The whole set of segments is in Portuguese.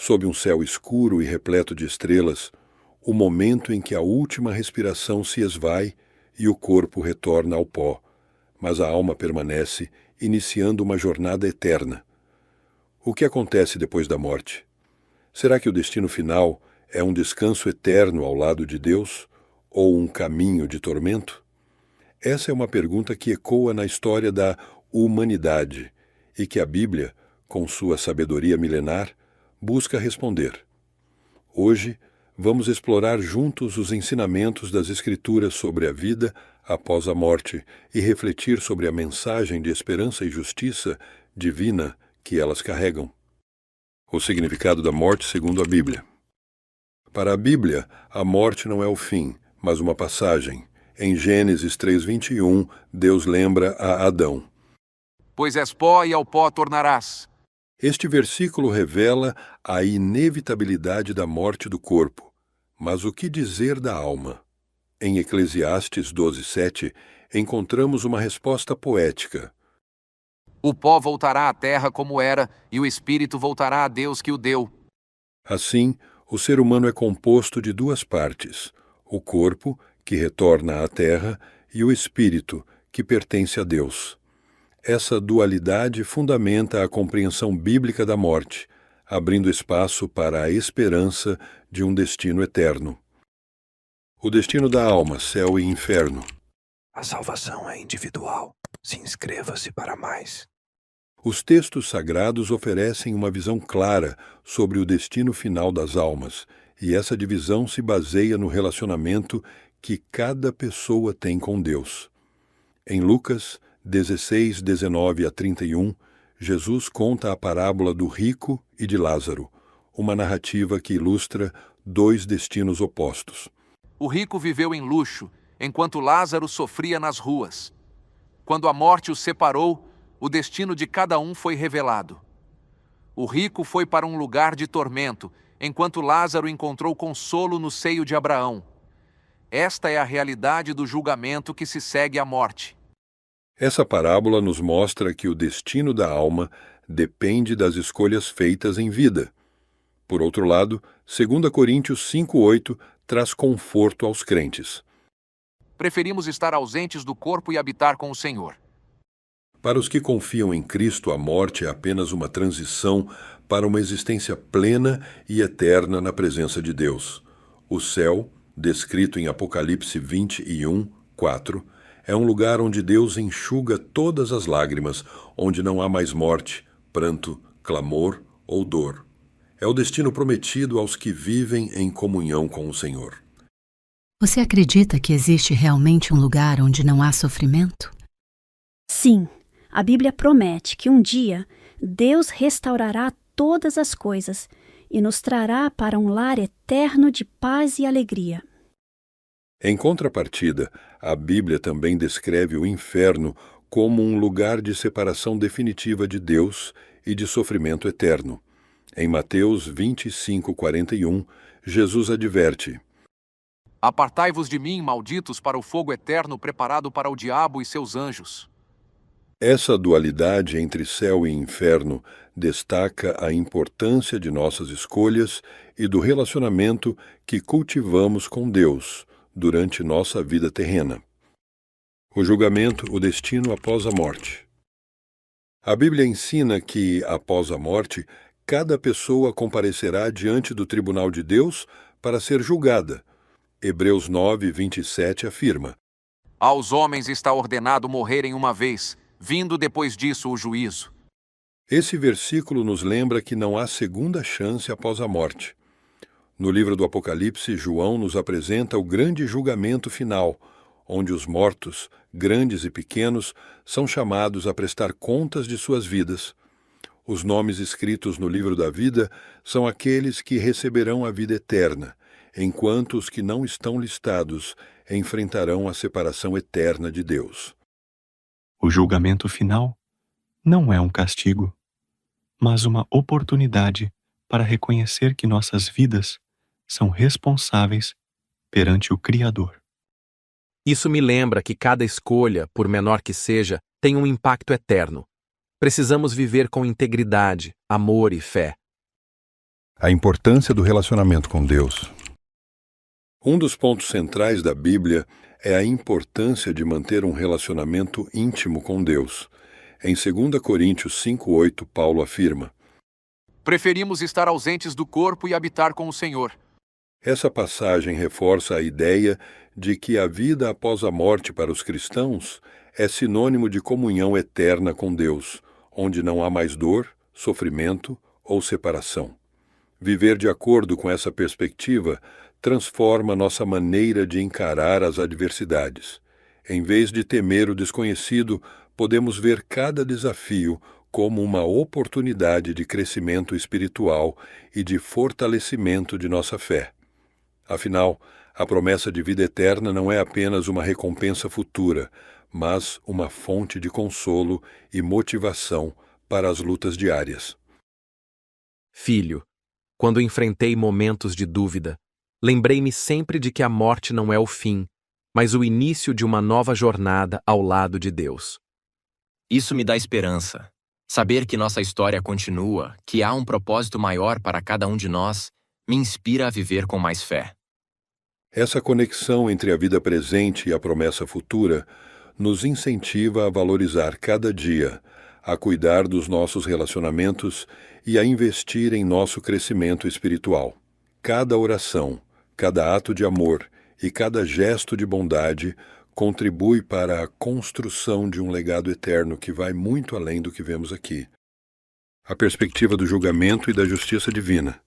sob um céu escuro e repleto de estrelas, o momento em que a última respiração se esvai e o corpo retorna ao pó, mas a alma permanece, iniciando uma jornada eterna. O que acontece depois da morte? Será que o destino final é um descanso eterno ao lado de Deus ou um caminho de tormento? Essa é uma pergunta que ecoa na história da humanidade e que a Bíblia, com sua sabedoria milenar, busca responder. Hoje, vamos explorar juntos os ensinamentos das Escrituras sobre a vida após a morte e refletir sobre a mensagem de esperança e justiça divina que elas carregam. O significado da morte segundo a Bíblia. Para a Bíblia, a morte não é o fim, mas uma passagem. Em Gênesis 3:21, Deus lembra a Adão: Pois és pó e ao pó tornarás. Este versículo revela a inevitabilidade da morte do corpo. Mas o que dizer da alma? Em Eclesiastes 12:7, encontramos uma resposta poética. O pó voltará à terra como era, e o espírito voltará a Deus que o deu. Assim, o ser humano é composto de duas partes: o corpo, que retorna à terra, e o espírito, que pertence a Deus. Essa dualidade fundamenta a compreensão bíblica da morte, abrindo espaço para a esperança de um destino eterno. O destino da alma, céu e inferno. A salvação é individual. Se inscreva-se para mais. Os textos sagrados oferecem uma visão clara sobre o destino final das almas, e essa divisão se baseia no relacionamento que cada pessoa tem com Deus. Em Lucas 16, 19 a 31, Jesus conta a parábola do rico e de Lázaro, uma narrativa que ilustra dois destinos opostos. O rico viveu em luxo, enquanto Lázaro sofria nas ruas. Quando a morte os separou, o destino de cada um foi revelado. O rico foi para um lugar de tormento, enquanto Lázaro encontrou consolo no seio de Abraão. Esta é a realidade do julgamento que se segue à morte. Essa parábola nos mostra que o destino da alma depende das escolhas feitas em vida. Por outro lado, 2 Coríntios 5:8 traz conforto aos crentes. Preferimos estar ausentes do corpo e habitar com o Senhor. Para os que confiam em Cristo, a morte é apenas uma transição para uma existência plena e eterna na presença de Deus. O céu, descrito em Apocalipse 21:4, é um lugar onde Deus enxuga todas as lágrimas, onde não há mais morte, pranto, clamor ou dor. É o destino prometido aos que vivem em comunhão com o Senhor. Você acredita que existe realmente um lugar onde não há sofrimento? Sim, a Bíblia promete que um dia Deus restaurará todas as coisas e nos trará para um lar eterno de paz e alegria. Em contrapartida, a Bíblia também descreve o inferno como um lugar de separação definitiva de Deus e de sofrimento eterno. Em Mateus 25:41, Jesus adverte: Apartai-vos de mim, malditos, para o fogo eterno preparado para o diabo e seus anjos. Essa dualidade entre céu e inferno destaca a importância de nossas escolhas e do relacionamento que cultivamos com Deus durante nossa vida terrena. O julgamento, o destino após a morte. A Bíblia ensina que, após a morte, cada pessoa comparecerá diante do tribunal de Deus para ser julgada. Hebreus 9:27 afirma: Aos homens está ordenado morrerem uma vez, vindo depois disso o juízo. Esse versículo nos lembra que não há segunda chance após a morte. No livro do Apocalipse, João nos apresenta o grande julgamento final, onde os mortos, grandes e pequenos, são chamados a prestar contas de suas vidas. Os nomes escritos no livro da vida são aqueles que receberão a vida eterna, enquanto os que não estão listados enfrentarão a separação eterna de Deus. O julgamento final não é um castigo, mas uma oportunidade para reconhecer que nossas vidas são responsáveis perante o Criador. Isso me lembra que cada escolha, por menor que seja, tem um impacto eterno. Precisamos viver com integridade, amor e fé. A importância do relacionamento com Deus. Um dos pontos centrais da Bíblia é a importância de manter um relacionamento íntimo com Deus. Em 2 Coríntios 5:8, Paulo afirma: Preferimos estar ausentes do corpo e habitar com o Senhor. Essa passagem reforça a ideia de que a vida após a morte para os cristãos é sinônimo de comunhão eterna com Deus, onde não há mais dor, sofrimento ou separação. Viver de acordo com essa perspectiva transforma nossa maneira de encarar as adversidades. Em vez de temer o desconhecido, podemos ver cada desafio como uma oportunidade de crescimento espiritual e de fortalecimento de nossa fé. Afinal, a promessa de vida eterna não é apenas uma recompensa futura, mas uma fonte de consolo e motivação para as lutas diárias. Filho, quando enfrentei momentos de dúvida, lembrei-me sempre de que a morte não é o fim, mas o início de uma nova jornada ao lado de Deus. Isso me dá esperança. Saber que nossa história continua, que há um propósito maior para cada um de nós, me inspira a viver com mais fé. Essa conexão entre a vida presente e a promessa futura nos incentiva a valorizar cada dia, a cuidar dos nossos relacionamentos e a investir em nosso crescimento espiritual. Cada oração, cada ato de amor e cada gesto de bondade contribui para a construção de um legado eterno que vai muito além do que vemos aqui. A perspectiva do julgamento e da justiça divina.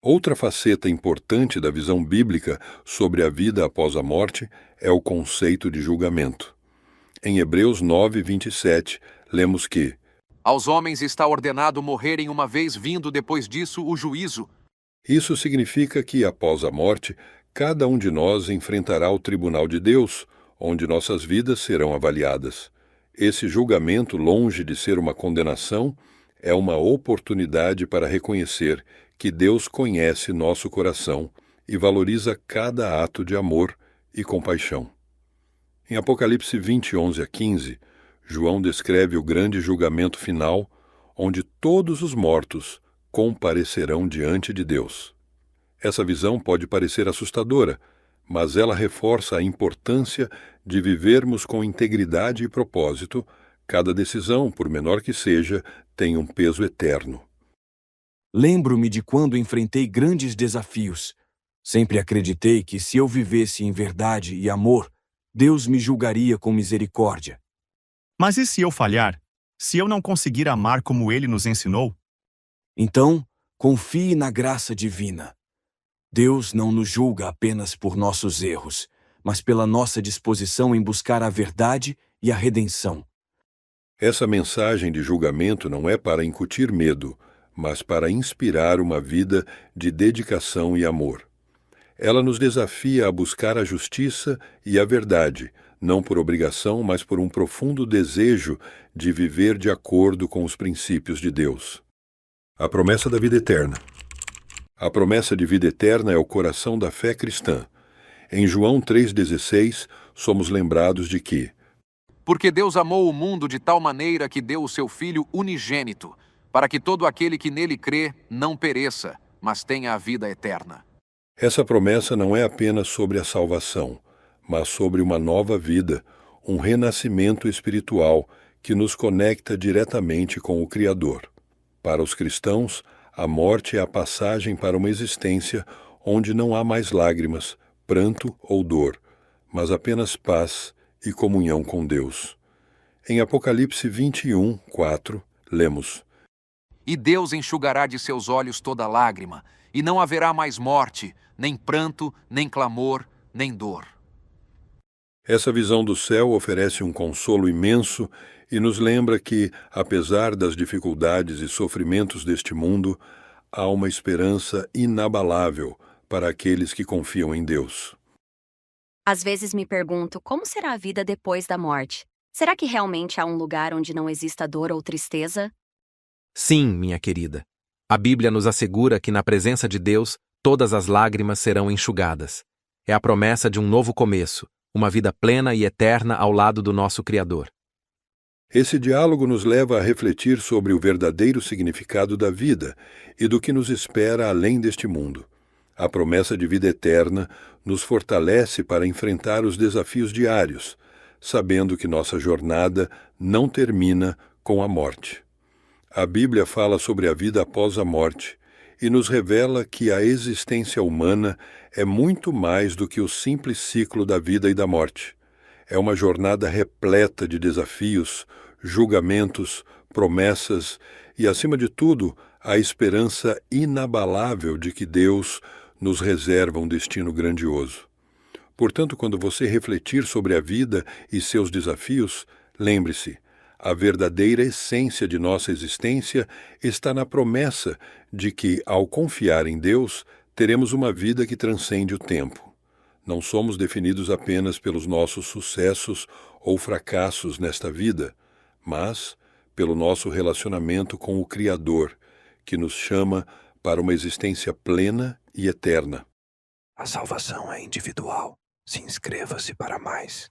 Outra faceta importante da visão bíblica sobre a vida após a morte é o conceito de julgamento. Em Hebreus 9:27, lemos que Aos homens está ordenado morrerem uma vez vindo depois disso o juízo. Isso significa que, após a morte, cada um de nós enfrentará o tribunal de Deus, onde nossas vidas serão avaliadas. Esse julgamento, longe de ser uma condenação, é uma oportunidade para reconhecer que Deus conhece nosso coração e valoriza cada ato de amor e compaixão. Em Apocalipse 20:11-15, João descreve o grande julgamento final, onde todos os mortos comparecerão diante de Deus. Essa visão pode parecer assustadora, mas ela reforça a importância de vivermos com integridade e propósito. Cada decisão, por menor que seja, tem um peso eterno. Lembro-me de quando enfrentei grandes desafios. Sempre acreditei que, se eu vivesse em verdade e amor, Deus me julgaria com misericórdia. Mas e se eu falhar? Se eu não conseguir amar como Ele nos ensinou? Então, confie na graça divina. Deus não nos julga apenas por nossos erros, mas pela nossa disposição em buscar a verdade e a redenção. Essa mensagem de julgamento não é para incutir medo, mas para inspirar uma vida de dedicação e amor. Ela nos desafia a buscar a justiça e a verdade, não por obrigação, mas por um profundo desejo de viver de acordo com os princípios de Deus. A promessa da vida eterna. A promessa de vida eterna é o coração da fé cristã. Em João 3,16, somos lembrados de que Porque Deus amou o mundo de tal maneira que deu o seu Filho unigênito, para que todo aquele que nele crê não pereça, mas tenha a vida eterna. essa promessa não é apenas sobre a salvação, mas sobre uma nova vida, um renascimento espiritual que nos conecta diretamente com o Criador. Para os cristãos, a morte é a passagem para uma existência onde não há mais lágrimas, pranto ou dor, mas apenas paz e comunhão com Deus. Em Apocalipse 21:4, lemos: E Deus enxugará de seus olhos toda lágrima, e não haverá mais morte, nem pranto, nem clamor, nem dor. Essa visão do céu oferece um consolo imenso e nos lembra que, apesar das dificuldades e sofrimentos deste mundo, há uma esperança inabalável para aqueles que confiam em Deus. Às vezes me pergunto como será a vida depois da morte. Será que realmente há um lugar onde não exista dor ou tristeza? Sim, minha querida. A Bíblia nos assegura que na presença de Deus, todas as lágrimas serão enxugadas. É a promessa de um novo começo, uma vida plena e eterna ao lado do nosso Criador. Esse diálogo nos leva a refletir sobre o verdadeiro significado da vida e do que nos espera além deste mundo. A promessa de vida eterna nos fortalece para enfrentar os desafios diários, sabendo que nossa jornada não termina com a morte. A Bíblia fala sobre a vida após a morte e nos revela que a existência humana é muito mais do que o simples ciclo da vida e da morte. É uma jornada repleta de desafios, julgamentos, promessas e, acima de tudo, a esperança inabalável de que Deus nos reserva um destino grandioso. Portanto, quando você refletir sobre a vida e seus desafios, lembre-se, a verdadeira essência de nossa existência está na promessa de que, ao confiar em Deus, teremos uma vida que transcende o tempo. Não somos definidos apenas pelos nossos sucessos ou fracassos nesta vida, mas pelo nosso relacionamento com o Criador, que nos chama para uma existência plena e eterna. A salvação é individual. Se inscreva-se para mais.